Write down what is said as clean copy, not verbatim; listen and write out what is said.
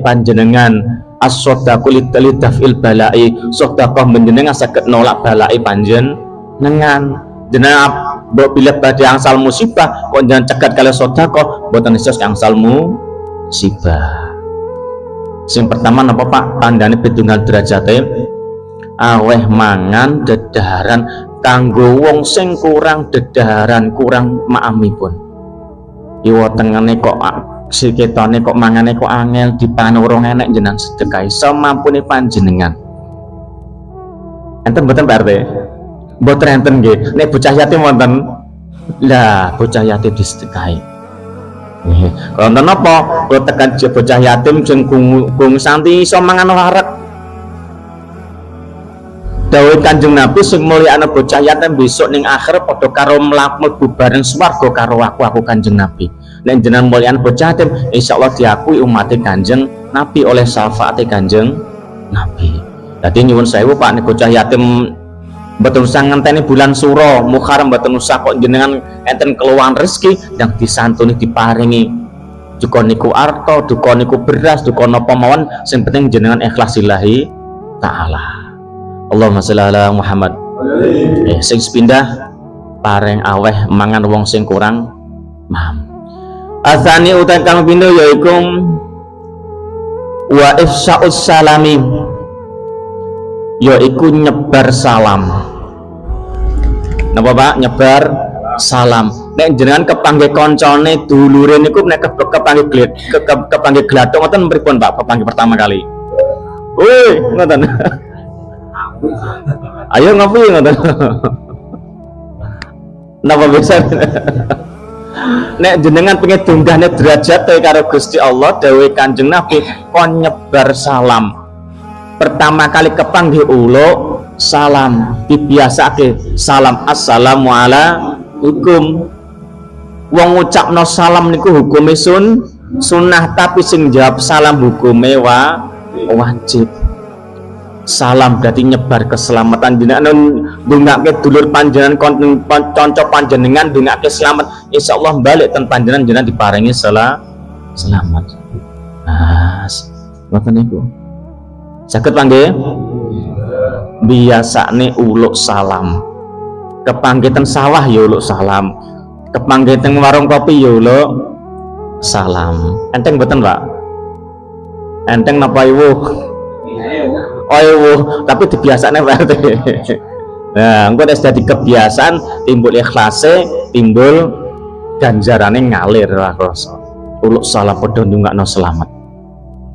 panjenengan as-shadaqu lidaf'il balai, sedekah panjenengan saged nolak balai panjenengan. Jenengan mbok bila badhe angsal musibah kok jangan cegat kali sedekah mboten iso angsal musibah. Sing pertama napa Pak? Tandane bidungan derajate aweh mangan dedaharan kanggo wong sing kurang dedaharan, kurang maamipun. Iwa tengene kok siketane kok mangane kok angel dipangan urung enek jenengan sedekah semampune panjenengan. Enten mboten Pak RT? Mboten enten nggih. Nek bocah yatim wonten. Lah, bocah yatim disedekahi. Nggih. Wonten napa? Kula tekan bocah yatim sing gung santi iso mangan wareg. Dawuh Kanjeng Nabi sing mulyakna bocah yatim besok ning akhir padha karo mlebu bareng swarga karo aku Kanjeng Nabi. Nek jenengan mulyakna bocah yatim insyaallah diakui umat Kanjeng Nabi oleh syafaat Kanjeng Nabi. Dadi nyuwun sewu Pak nek bocah yatim mboten usah ngenteni bulan suro Muharram, mboten usah kok jenengan enten keluhan rezeki yang disantuni diparingi. Duka niku arta, duka niku beras, duka napa mawon sing penting jenengan ikhlas lillahi taala. Allahumma sholli ala Muhammad. Sing sepindah paring aweh mangan wong sing kurang mam. Asani utai kang pindho yaiku wa ifsa'us salami, yaiku nyebar salam. Napa Pak? Nyebar salam. Nek jenengan kepanggih koncone dulure niku nek kepanggih glathuk ngoten pripun Pak kepanggih pertama kali? Woi, ngoten. Ayo ngopi ngoten. Napa bisa? Nek jenengan pengen dunggahne derajat karo Gusti Allah dawuh Kanjeng Nabi kon nyebar salam. Pertama kali kepanggih ulo salam dibiasake salam assalamualaikum. Wong ngucapno salam niku hukume sunnah, tapi sing jawab salam hukume wajib. Salam berarti nyebar keselamatan. Jenengan ndongake dulur panjenengan kanca panjenengan ndongake selamat, insyaallah balik ten panjenengan diparingi selamat. Ngoten niku. Saged panggih biasane uluk salam. Kepanggih ten sawah ya uluk salam. Kepanggih ten warung kopi ya uluk salam. Enteng mboten, Pak? Enteng napa iwu? Oh, tapi dibiasane Pak RT. Nah, engko wis dadi kebiasaan, timbul ikhlase, timbul ganjarane ngalir rasa. Uluk salam padha ndongakno selamat.